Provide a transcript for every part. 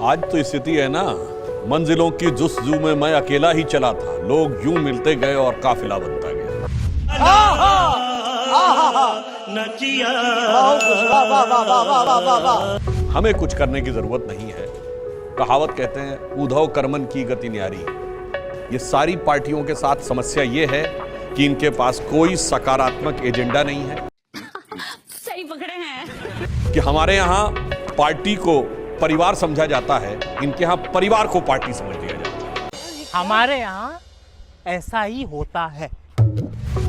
आज तो स्थिति है ना, मंजिलों की जुस्तजू में मैं अकेला ही चला था, लोग यूं मिलते गए और काफिला बनता गया। हमें कुछ करने की जरूरत नहीं है। कहावत कहते हैं, उद्धव कर्मन की गति न्यारी। ये सारी पार्टियों के साथ समस्या ये है कि इनके पास कोई सकारात्मक एजेंडा नहीं है। सही पकड़े हैं कि हमारे यहाँ पार्टी को परिवार समझा जाता है, इनके यहाँ परिवार को पार्टी समझ लिया जाता है। हमारे यहाँ ऐसा ही होता है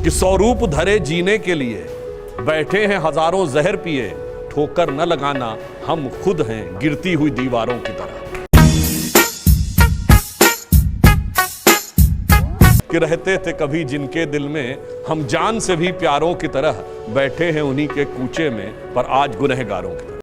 कि स्वरूप धरे जीने के लिए बैठे हैं हजारों जहर पिए, ठोकर न लगाना हम खुद हैं गिरती हुई दीवारों की तरह। कि रहते थे कभी जिनके दिल में, हम जान से भी प्यारों की तरह बैठे हैं उन्हीं के कूचे में, पर आज गुनहगारों की तरह।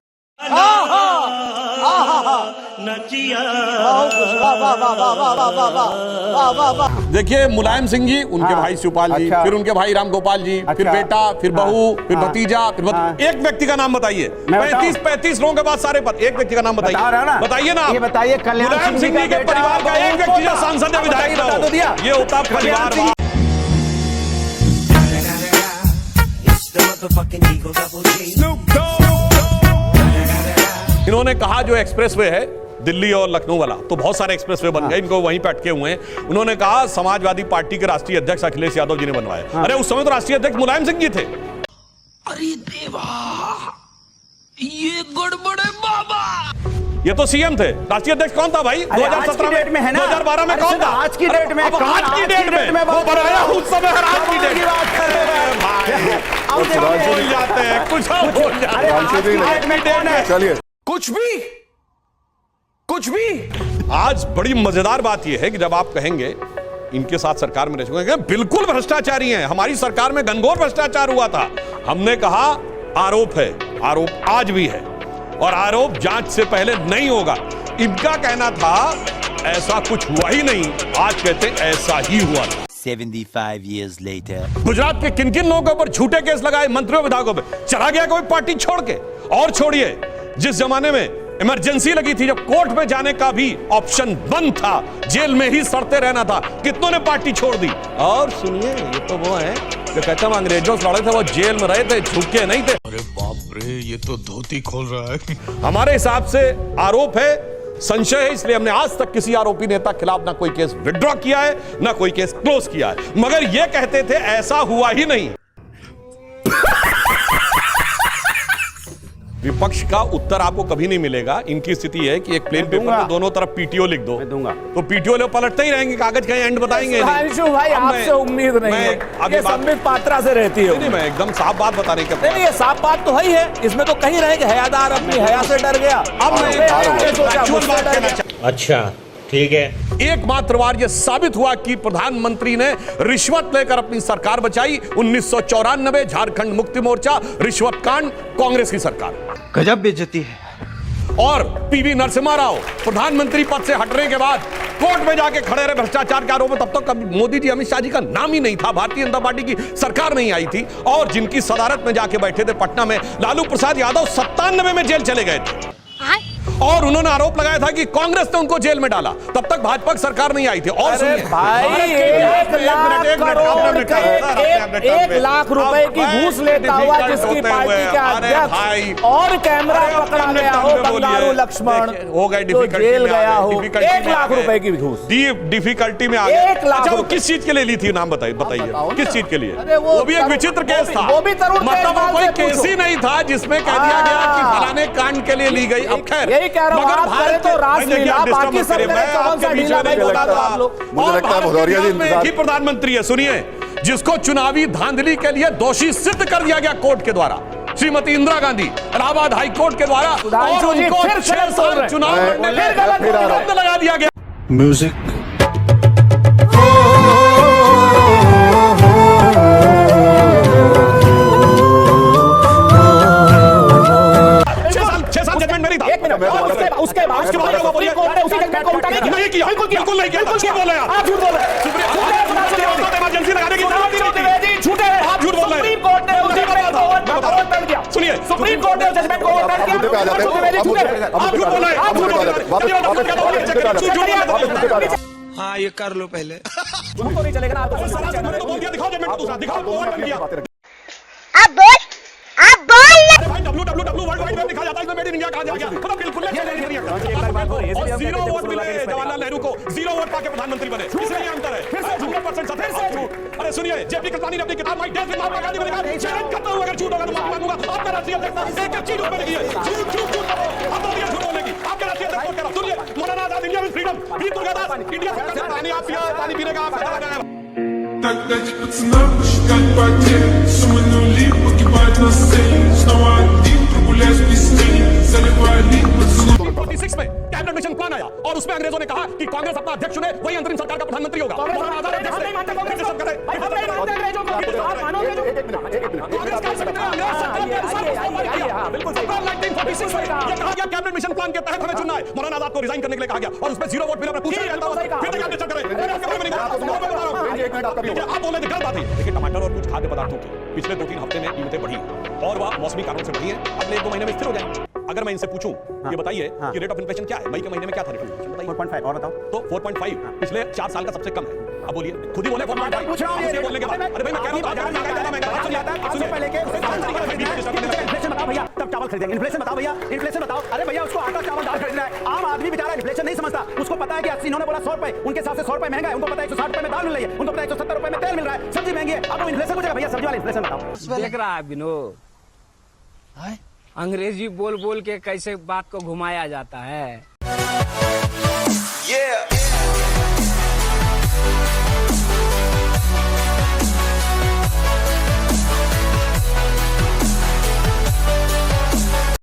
देखिए, मुलायम सिंह जी, उनके भाई शिवपाल जी, फिर उनके भाई राम गोपाल जी, फिर बेटा, फिर बहू, फिर भतीजा, फिर एक व्यक्ति का नाम बताइए। 35 लोगों के बाद सारे पर एक व्यक्ति का नाम बताइए। बताइए ना, ये बताइए मुलायम सिंह जी के परिवार का एक व्यक्ति जो सांसद या विधायक ना हो, ये होता परिवार। इन्होंने कहा जो एक्सप्रेसवे है दिल्ली और लखनऊ वाला, तो बहुत सारे एक्सप्रेसवे बन गए, इनको वहीं पे अटके हुए हैं। उन्होंने कहा समाजवादी पार्टी के राष्ट्रीय अध्यक्ष अखिलेश यादव जी ने बनवाया। अरे उस समय तो राष्ट्रीय अध्यक्ष मुलायम सिंह जी थे। अरे देवा, ये गड़बड़ है बाबा। ये तो सीएम थे। राष्ट्रीय अध्यक्ष कौन था भाई? 2017 में है ना, 2012 में कौन था? आज की डेट में, आज की डेट में वो बनाया उस समय, आज की डेट भूल जाते हैं, कुछ भूल जाते हैं। चलिए, कुछ भी आज बड़ी मजेदार बात यह है कि जब आप कहेंगे इनके साथ सरकार में रह चुके हैं, बिल्कुल भ्रष्टाचारी हैं, हमारी सरकार में घनघोर भ्रष्टाचार हुआ था। हमने कहा आरोप है, आरोप आज भी है और आरोप जांच से पहले नहीं होगा। इनका कहना था ऐसा कुछ हुआ ही नहीं, आज कहते ऐसा ही हुआ था। 75 years later. गुजरात के किन किन लोगों के ऊपर झूठे केस लगाए, मंत्रियों विधायकों पे? चला गया कोई पार्टी छोड़ के? और छोड़िए, जिस जमाने में इमरजेंसी लगी थी, जब कोर्ट में जाने का भी ऑप्शन बंद था, जेल में ही सड़ते रहना था, कितनों ने पार्टी छोड़ दी। और सुनिए, ये तो वो है जो कहते हम अंग्रेजों से लड़े थे, वो जेल में रहे थे, झुके नहीं थे। अरे बाप रे, ये तो धोती खोल रहा है। हमारे हिसाब से आरोप है, संशय है, इसलिए हमने आज तक किसी आरोपी नेता के खिलाफ ना कोई केस विड्रॉ किया है, ना कोई केस क्लोज किया है। मगर ये कहते थे ऐसा हुआ ही नहीं। विपक्ष का उत्तर आपको कभी नहीं मिलेगा। इनकी स्थिति है कि एक प्लेन पेपर में दोनों तरफ पीटीओ लिख दो, तो पीटीओ लोग पलटते ही रहेंगे, कागज का एंड बताएंगे। भाई आपसे उम्मीद नहीं है, ये संबित पात्रा से रहती है। नहीं, मैं एकदम साफ बात बताने का। नहीं, ये साफ बात तो है ही है, इसमें तो कहीं रहे कि हयादार अपनी हया से डर गया। अब अच्छा ठीक है। एकमात्र बार यह साबित हुआ कि प्रधानमंत्री ने रिश्वत लेकर अपनी सरकार बचाई। 1994 झारखंड मुक्ति मोर्चा रिश्वत कांड, कांग्रेस की सरकार, गजब बेइज्जती है। और पीवी नरसिम्हा राव प्रधानमंत्री पद से हटने के बाद कोर्ट में जाके खड़े रहे भ्रष्टाचार के आरोप में। तब तक मोदी जी, अमित शाह जी का नाम ही नहीं था, भारतीय जनता पार्टी की सरकार नहीं आई थी। और जिनकी सदारत में जाके बैठे थे पटना में, लालू प्रसाद यादव 97 में जेल चले गए थे। और उन्होंने आरोप लगाया था कि कांग्रेस ने उनको जेल में डाला, तब तक भाजपा की सरकार नहीं आई थी। और भाई 1 लाख रुपए की घूस लेता हुआ जिसकी पार्टी का अध्यक्ष और कैमरा पकड़ा गया हो, बंगारू लक्ष्मण हो गए, जेल गया हो, 1 लाख रुपए की घूस, डिफिकल्टी में आ गए। अच्छा, वो किस चीज के लिए ली थी? नाम बताइए, किस चीज के लिए? वो भी एक विचित्र केस था, मतलब कोई केस ही नहीं था जिसमें कह दिया गया कि फलाने कांड के लिए ली गई। अब खैर, मगर भारत तो रासलीला, बाकी सब कौन सा ढीला नहीं बोला था आप लोग। मुझे लगता है भदौरिया जी में एक ही प्रधानमंत्री है, सुनिए, जिसको चुनावी धांधली के लिए दोषी सिद्ध कर दिया गया कोर्ट के द्वारा, श्रीमती इंदिरा गांधी, इलाहाबाद हाई कोर्ट के द्वारा, और उनको 6 साल चुनाव लड़ने में प्रतिबंध लगा दिया गया। म्यूजिक उसके बाद कोर्ट ने उसी जजमेंट को उल्टा नहीं किया। बिल्कुल नहीं किया। झूठ बोल रहे हैं आप, झूठ बोल रहे हैं। इमरजेंसी लगाने की जरूरत नहीं थी, झूठे हैं आप, झूठ बोल रहे हैं। सुप्रीम कोर्ट ने उसी जजमेंट को ओवरटर्न किया। सुनिए, सुप्रीम कोर्ट ने जजमेंट को ओवरटर्न किया। आप झूठ बोल रहे हैं, आप झूठ बोल रहे हैं। हाँ ये कर लो पहले। झूठ तो नहीं चलेगा ना। बोल दिया, दिखाओ जजमेंट दूसरा, दिखाओ ओवरटर्न किया। अब बोल अरे भाई www वर्ल्ड वाइड वेब लिखा जाता है, इसमें मेड इन इंडिया कहा जा गया। मतलब बिल्कुल नहीं और 0 वोट मिले जवाहरलाल नेहरू को, 0 वोट पाके प्रधानमंत्री बने। इसलिए अंतर है। फिर से 100% सत्य, झूठ। अरे सुनिए, जेपी कृपलानी ने अपनी किताब my death with Mahatma Gandhi में लिखा, चैलेंज करता हूं अगर झूठ होगा तो माफी मांगूंगा। आपका राष्ट्रीय अध्यक्ष एक एक चीज उसमें लिखी है, झूठ झूठ झूठ। आप तो दिया झूठ बोलेगी। आपके राष्ट्रीय अध्यक्ष को कह रहा हूं, सुनिए, Maulana Azad India with freedom, Veer Durgadas India सरकार से पानी आप पिया, पानी पीने का आपका दावा है। Так дать пацанам посчитать потери. Суммы нули погибают на сцене. Снова один прогуляюсь без тени. Заливаю лик поцелуй. 46 में कैबिनेट मिशन प्लान आया और उसमें अंग्रेजों ने कहा कि कांग्रेस अपना अध्यक्ष चुने, वही अंतरिम सरकार का प्रधानमंत्री होगा। मौलाना आजाद अध्यक्ष नहीं मानते कांग्रेस को। भाई हम नहीं मानते अंग्रेजों को। आप मानोगे जो कांग्रेस का संविधान अंग्रेज सरकार के अनुसार इस्तेमाल किया। बिल्कुल 1946 में ये कहा गया कैबिनेट मिशन प्लान के तहत हमें चुनना है। मौलाना आजाद को रिजाइन करने के लिए कहा गया और उसमें 0 वोट मिला। मैं पूछ रहा हूं फिर क्या डिस्कस करें? मैंने आपके बारे में नहीं कहा, मैं बता रहा हूं। आप बोल रहे थे गलत बात है। देखिए टमाटर और कुछ खाद्य पदार्थों की पिछले 2-3 हफ्ते में कीमतें बढ़ी और वह मौसमी कारणों से बढ़ी है, अगले 1-2 महीने में स्थिर हो जाएंगे। अगर मैं इनसे पूछूं ये बताइए कि रेट ऑफ इन्फ्लेशन क्या है, मई के महीने में क्या था रेट ऑफ इन्फ्लेशन बताइए। 4.5 और बताओ तो 4.5 पिछले 4 साल का सबसे कम है। अब बोलिए, खुद ही बोले 4.5 पूछ रहा हूं ये बोलने के बाद। अरे भाई मैं कह रहा हूं आज ज्यादा महंगा सुनिए पहले के इन्फ्लेशन बताओ भैया, तब चावल खरीदेंगे। इन्फ्लेशन बताओ भैया, इन्फ्लेशन बताओ। अरे भैया उसको आटा चावल दाल खरीदना है। आम आदमी बेचारा इन्फ्लेशन नहीं समझता। उसको पता है कि 80 इन्होंने बोला 100 रुपए, उनके हिसाब से 100 रुपए महंगा है। उनको पता है 160 रुपए में दाल मिल रही है, उनको पता है 170 रुपए में तेल मिल रहा है, सब्जी महंगी है। अब वो इन्फ्लेशन पूछेगा भैया सब्जी वाला इन्फ्लेशन बताओ। देख रहा है विनोद, अंग्रेजी बोल बोल के कैसे बात को घुमाया जाता है।